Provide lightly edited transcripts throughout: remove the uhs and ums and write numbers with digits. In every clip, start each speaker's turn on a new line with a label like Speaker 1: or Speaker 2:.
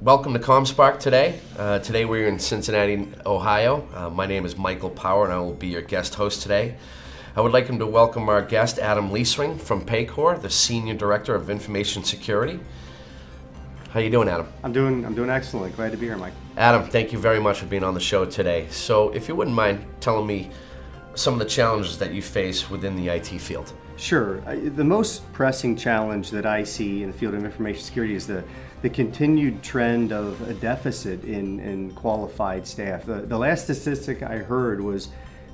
Speaker 1: Welcome to ComSpark today. Today we're in Cincinnati, Ohio. My name is Michael Power and I will be your guest host today. I would like to welcome our guest, Adam Leisring from Paycor, the Senior Director of Information Security. How you doing, Adam?
Speaker 2: I'm doing excellent. Glad to be here, Mike.
Speaker 1: Adam, thank you very much for being on the show today. So if you wouldn't mind telling me some of the challenges that you face within the IT field.
Speaker 2: Sure. The most pressing challenge that I see in the field of information security is the continued trend of a deficit in qualified staff. The last statistic I heard was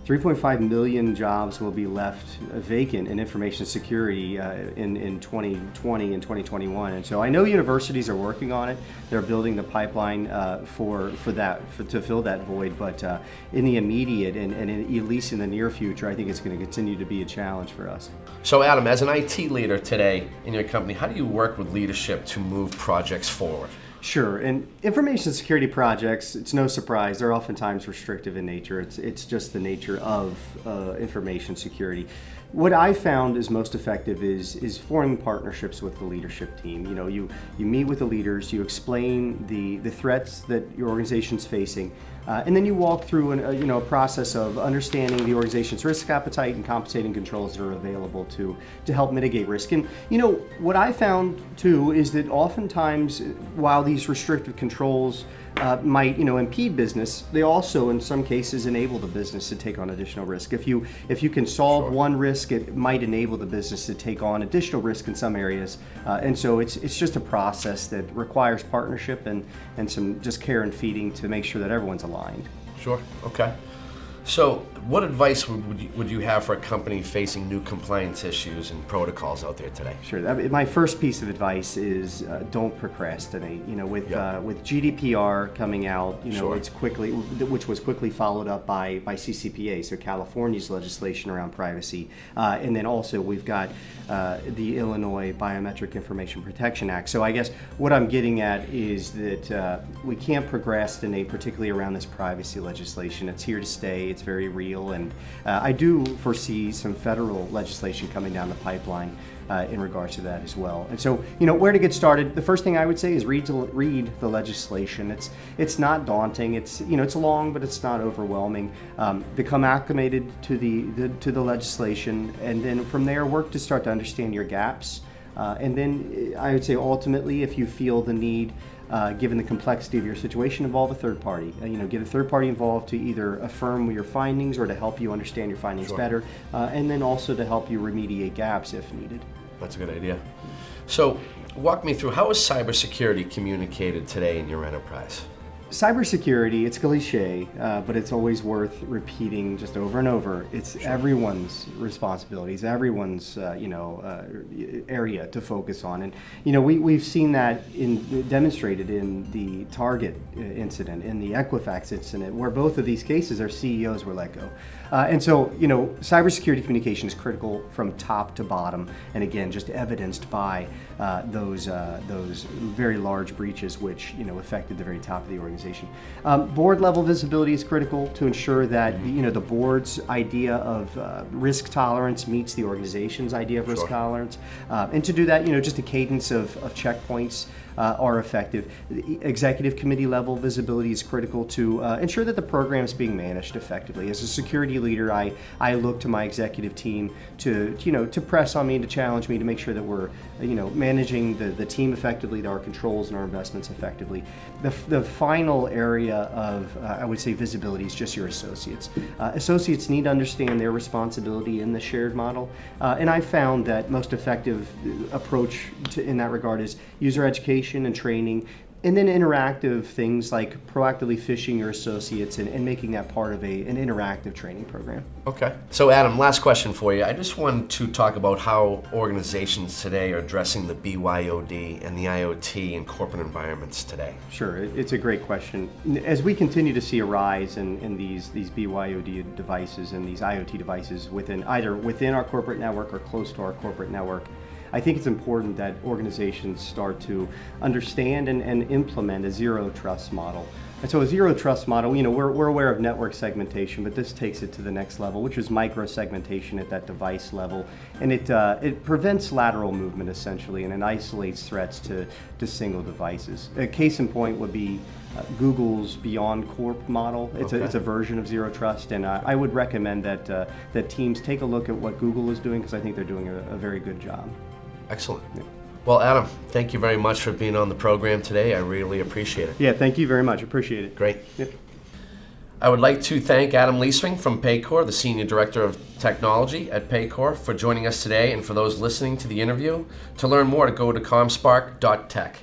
Speaker 2: 3.5 million jobs will be left vacant in information security in 2020 and 2021. And so I know universities are working on it. They're building the pipeline to fill that void. But in the immediate and at least in the near future, I think it's going to continue to be a challenge for us.
Speaker 1: So Adam, as an IT leader today in your company, how do you work with leadership to move projects forward?
Speaker 2: Sure, and information security projects, it's no surprise, they're oftentimes restrictive in nature. It's just the nature of information security. What I found is most effective is forming partnerships with the leadership team. You know, you meet with the leaders, you explain the threats that your organization's facing, and then you walk through a process of understanding the organization's risk appetite and compensating controls that are available to help mitigate risk. And what I found too is that oftentimes, while these restrictive controls might impede business, they also in some cases enable the business to take on additional risk. If you can solve
Speaker 1: Sure.
Speaker 2: one risk, it might enable the business to take on additional risk in some areas. And so it's just a process that requires partnership and some just care and feeding to make sure that everyone's aligned.
Speaker 1: Sure, okay. So what advice would you have for a company facing new compliance issues and protocols out there today?
Speaker 2: Sure. My first piece of advice is don't procrastinate. With GDPR coming out,
Speaker 1: Sure.
Speaker 2: which was quickly followed up by CCPA, so California's legislation around privacy, and then also we've got the Illinois Biometric Information Protection Act. So I guess what I'm getting at is that we can't procrastinate, particularly around this privacy legislation. It's here to stay. It's very real, and I do foresee some federal legislation coming down the pipeline in regards to that as well. And so, where to get started? The first thing I would say is read the legislation. It's not daunting. It's long, but it's not overwhelming. Become acclimated to the legislation, and then from there work to start to understand your gaps. And then I would say ultimately, if you feel the need, given the complexity of your situation, involve a third party. Get a third party involved to either affirm your findings or to help you understand your findings
Speaker 1: Sure.
Speaker 2: better, and then also to help you remediate gaps if needed.
Speaker 1: That's a good idea. So walk me through, how is cybersecurity communicated today in your enterprise?
Speaker 2: Cybersecurity, it's cliche, but it's always worth repeating just over and over. It's
Speaker 1: Sure.
Speaker 2: everyone's responsibilities, everyone's area to focus on. And we've seen that demonstrated in the Target incident, in the Equifax incident, where both of these cases, their CEOs were let go. And so, cybersecurity communication is critical from top to bottom, and again, just evidenced by those very large breaches which affected the very top of the organization. Board level visibility is critical to ensure that the board's idea of risk tolerance meets the organization's idea of risk
Speaker 1: Sure.
Speaker 2: tolerance, and to do that, just a cadence of checkpoints are effective. The executive committee level visibility is critical to ensure that the program is being managed effectively. As a security leader, I look to my executive team to press on me and to challenge me to make sure that we're managing the team effectively, our controls and our investments effectively. The final area of I would say visibility is just your associates. Associates need to understand their responsibility in the shared model, and I found that most effective approach in that regard is user education and training, and then interactive things like proactively phishing your associates and making that part of an interactive training program.
Speaker 1: Okay. So Adam, last question for you. I just wanted to talk about how organizations today are addressing the BYOD and the IoT in corporate environments today.
Speaker 2: Sure, it's a great question. As we continue to see a rise in these BYOD devices and these IoT devices either within our corporate network or close to our corporate network, I think it's important that organizations start to understand and implement a zero trust model. And so a zero trust model, we're aware of network segmentation, but this takes it to the next level, which is micro segmentation at that device level. And it prevents lateral movement essentially, and it isolates threats to single devices. A case in point would be Google's Beyond Corp model. It's a version of zero trust, and I would recommend that teams take a look at what Google is doing, because I think they're doing a very good job.
Speaker 1: Excellent. Yeah. Well, Adam, thank you very much for being on the program today. I really appreciate it.
Speaker 2: Yeah, thank you very much. Appreciate it.
Speaker 1: Great.
Speaker 2: Yep.
Speaker 1: I would like to thank Adam Leisring from Paycor, the Senior Director of Technology at Paycor, for joining us today, and for those listening to the interview. To learn more, go to ComSpark.tech.